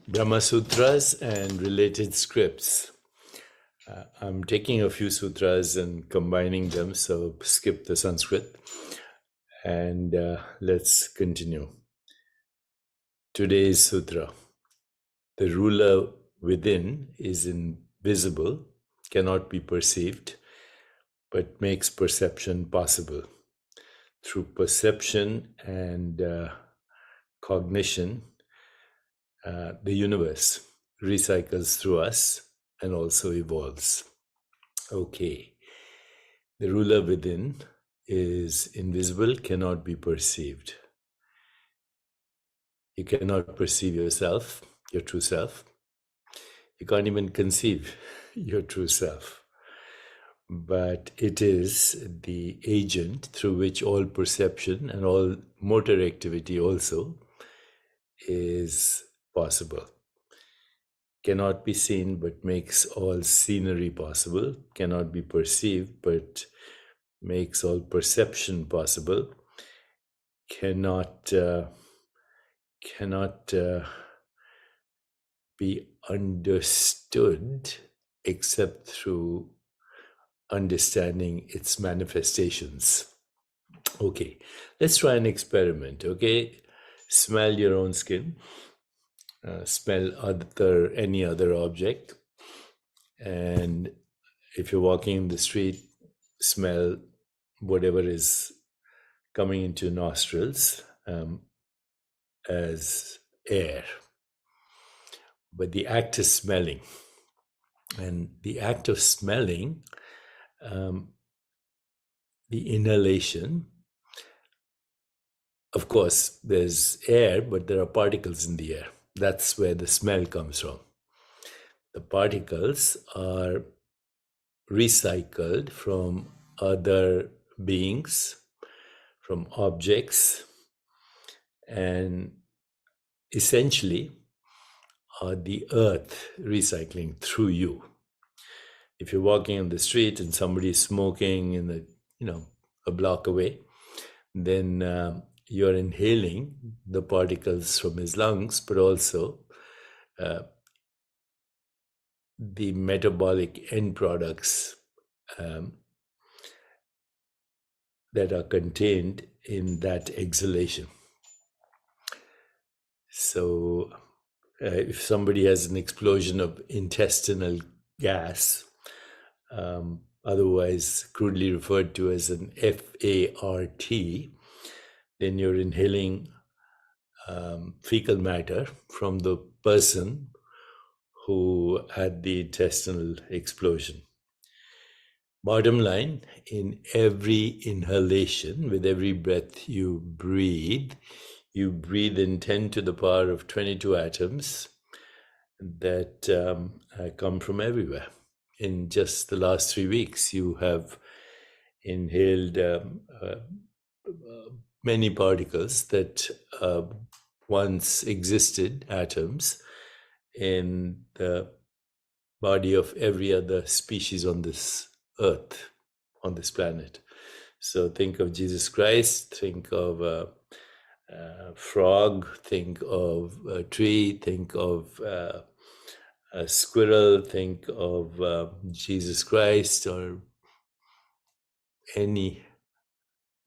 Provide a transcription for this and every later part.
Brahma Sutras and related scripts. I'm taking a few sutras and combining them, so skip the Sanskrit and let's continue. Today's sutra. The ruler within is invisible, cannot be perceived, but makes perception possible. Through perception and cognition, the universe recycles through us and also evolves. Okay. The ruler within is invisible, cannot be perceived. You cannot perceive yourself, your true self. You can't even conceive your true self. But it is the agent through which all perception and all motor activity also is possible. Cannot be seen, but makes all scenery possible. Cannot be perceived, but makes all perception possible. Cannot be understood except through understanding its manifestations. Okay, let's try an experiment. Okay, smell your own skin, smell any other object, and if you're walking in the street, smell whatever is coming into your nostrils as air. But the act is smelling. And the act of smelling, the inhalation, of course, there's air, but there are particles in the air. That's where the smell comes from. The particles are recycled from other beings, from objects, and essentially are the earth recycling through you. If you're walking on the street and somebody's smoking in the, a block away, then you're inhaling the particles from his lungs, but also the metabolic end products that are contained in that exhalation. So if somebody has an explosion of intestinal gas, otherwise crudely referred to as an FART, then you're inhaling fecal matter from the person who had the intestinal explosion. Bottom line, in every inhalation, with every breath you breathe in 10 to the power of 22 atoms that come from everywhere. In just the last 3 weeks, you have inhaled many particles that once existed, atoms, in the body of every other species on this earth, on this planet. So think of Jesus Christ, think of a frog, think of a tree, think of a squirrel, think of Jesus Christ, or any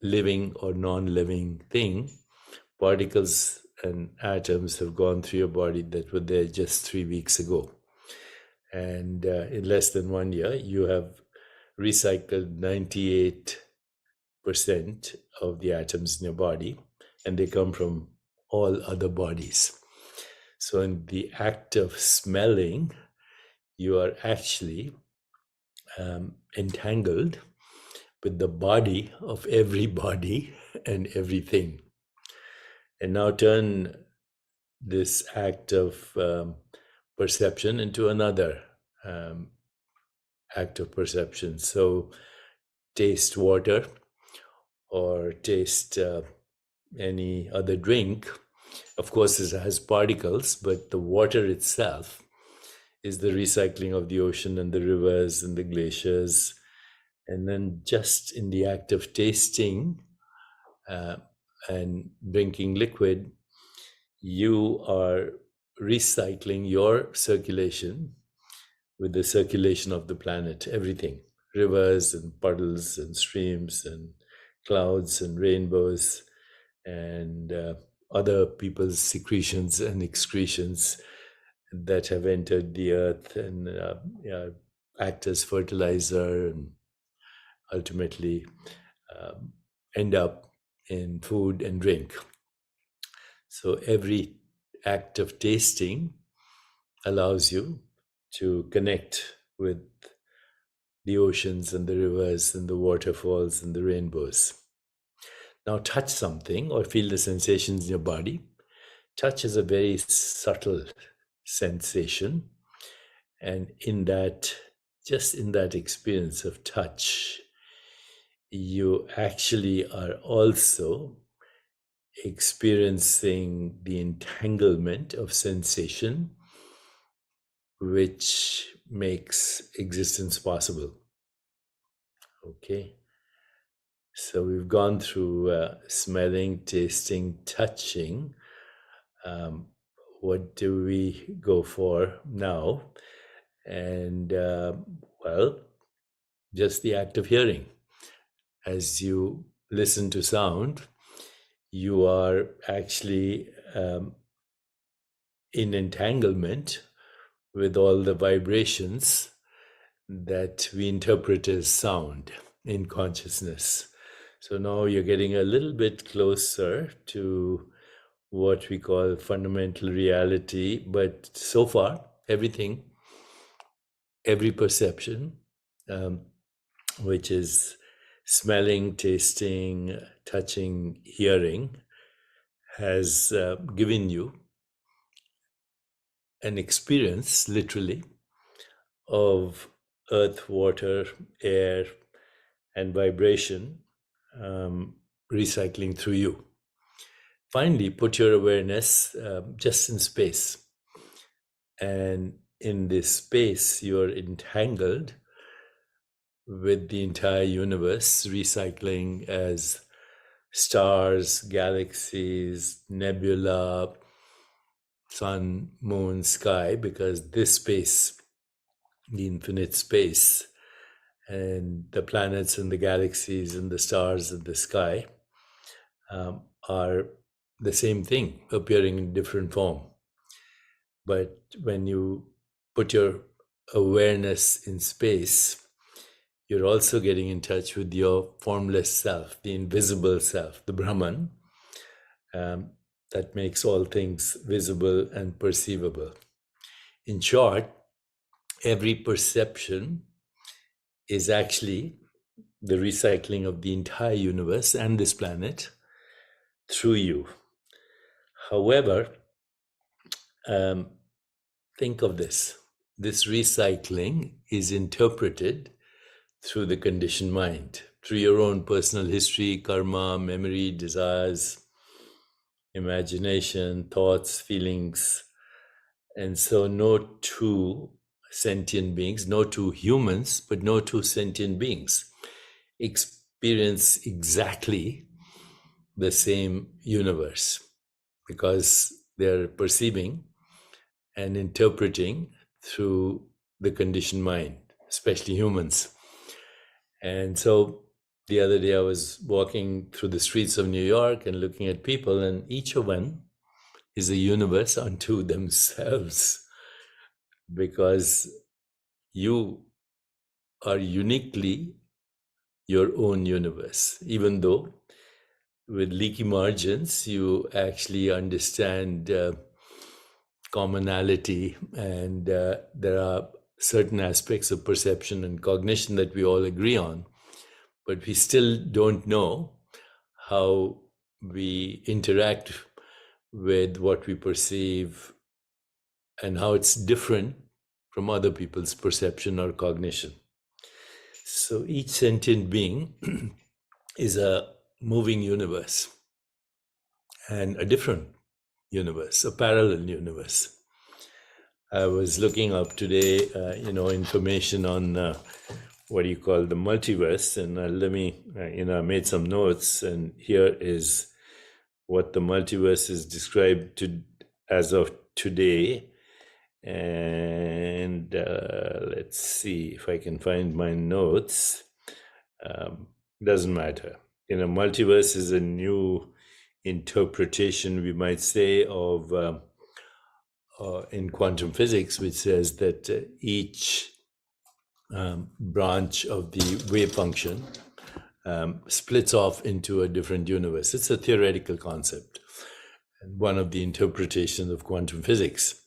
living or non-living thing. Particles and atoms have gone through your body that were there just 3 weeks ago. And in less than 1 year, you have recycled 98% of the atoms in your body, and they come from all other bodies. So in the act of smelling, you are actually entangled with the body of everybody and everything. And now turn this act of perception into another act of perception. So taste water or taste any other drink. Of course, it has particles, but the water itself is the recycling of the ocean and the rivers and the glaciers. And then just in the act of tasting and drinking liquid, you are recycling your circulation with the circulation of the planet, everything, rivers and puddles and streams and clouds and rainbows and other people's secretions and excretions that have entered the earth and act as fertilizer and ultimately end up in food and drink. So every act of tasting allows you to connect with the oceans and the rivers and the waterfalls and the rainbows. Now touch something or feel the sensations in your body. Touch is a very subtle sensation. And just in that experience of touch, you actually are also experiencing the entanglement of sensation, which makes existence possible. Okay. So we've gone through smelling, tasting, touching. What do we go for now? And well, just the act of hearing. As you listen to sound, you are actually in entanglement with all the vibrations that we interpret as sound in consciousness. So now you're getting a little bit closer to what we call fundamental reality, but so far, every perception, which is smelling, tasting, touching, hearing, has given you an experience, literally, of earth, water, air, and vibration recycling through you. Finally, put your awareness just in space. And in this space, you're entangled with the entire universe, recycling as stars, galaxies, nebula, sun, moon, sky, because this space, the infinite space, and the planets and the galaxies and the stars and the sky are the same thing, appearing in different form. But when you put your awareness in space, you're also getting in touch with your formless self, the invisible self, the Brahman, that makes all things visible and perceivable. In short, every perception is actually the recycling of the entire universe and this planet through you. However, think of this. This recycling is interpreted through the conditioned mind, through your own personal history, karma, memory, desires, imagination, thoughts, feelings. And so no two sentient beings, no two humans, but no two sentient beings experience exactly the same universe, because they're perceiving and interpreting through the conditioned mind, especially humans. And so the other day I was walking through the streets of New York and looking at people, and each of them is a universe unto themselves, because you are uniquely your own universe, even though with leaky margins, you actually understand commonality, and there are certain aspects of perception and cognition that we all agree on, but we still don't know how we interact with what we perceive and how it's different from other people's perception or cognition. So each sentient being is a moving universe, and a different universe, a parallel universe. I was looking up today, information on what do you call the multiverse, and let me, I made some notes, and here is what the multiverse is described to as of today. And let's see if I can find my notes. Doesn't matter. Multiverse is a new interpretation, we might say, of in quantum physics, which says that each branch of the wave function splits off into a different universe. It's a theoretical concept and one of the interpretations of quantum physics.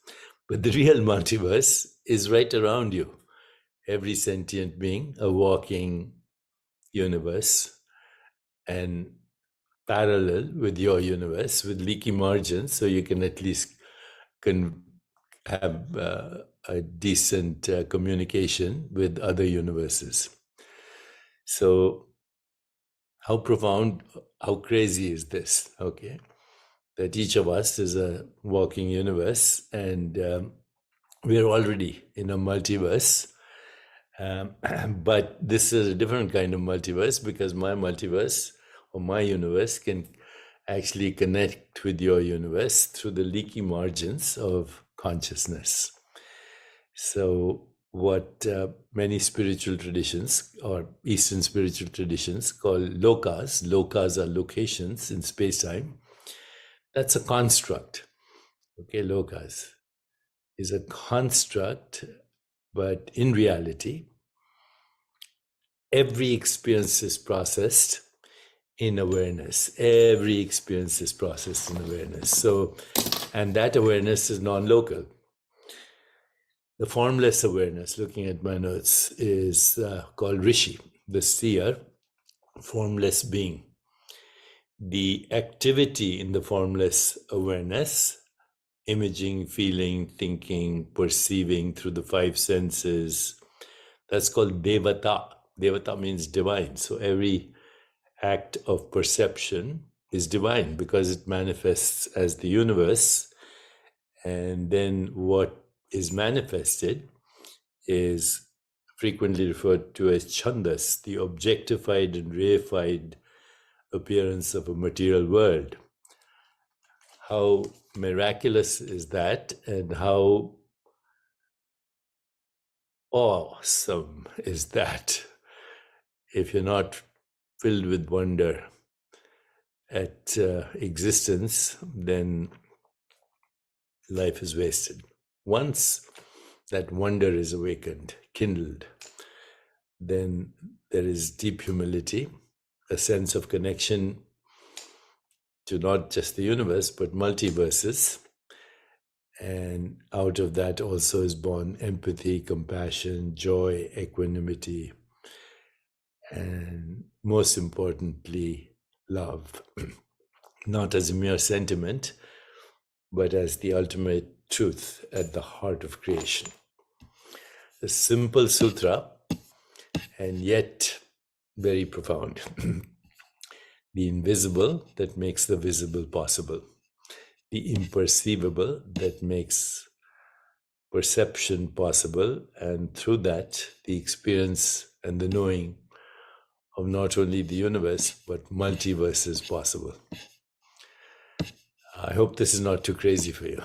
But the real multiverse is right around you. Every sentient being, a walking universe, and parallel with your universe with leaky margins, so you can at least have a decent communication with other universes. So how profound, how crazy is this? Okay, that each of us is a walking universe, and we are already in a multiverse. But this is a different kind of multiverse, because my multiverse or my universe can actually connect with your universe through the leaky margins of consciousness. So what many spiritual traditions or Eastern spiritual traditions call lokas are locations in space-time. That's a construct. Okay, lokas is a construct, but in reality, every experience is processed in awareness. Every experience is processed in awareness. So, and that awareness is non-local. The formless awareness, looking at my notes, is called Rishi, the seer, formless being. The activity in the formless awareness, imaging, feeling, thinking, perceiving through the five senses, that's called Devata. Devata means divine. So every act of perception is divine because it manifests as the universe. And then what is manifested is frequently referred to as chandas, the objectified and reified appearance of a material world. How miraculous is that, and how awesome is that? If you're not filled with wonder at existence, then life is wasted. Once that wonder is awakened, kindled, then there is deep humility, a sense of connection to not just the universe, but multiverses. And out of that also is born empathy, compassion, joy, equanimity, and most importantly, love. Not as a mere sentiment, but as the ultimate truth at the heart of creation. A simple sutra, and yet very profound. The invisible that makes the visible possible. The imperceivable that makes perception possible, and through that, the experience and the knowing of not only the universe, but multiverses possible. I hope this is not too crazy for you.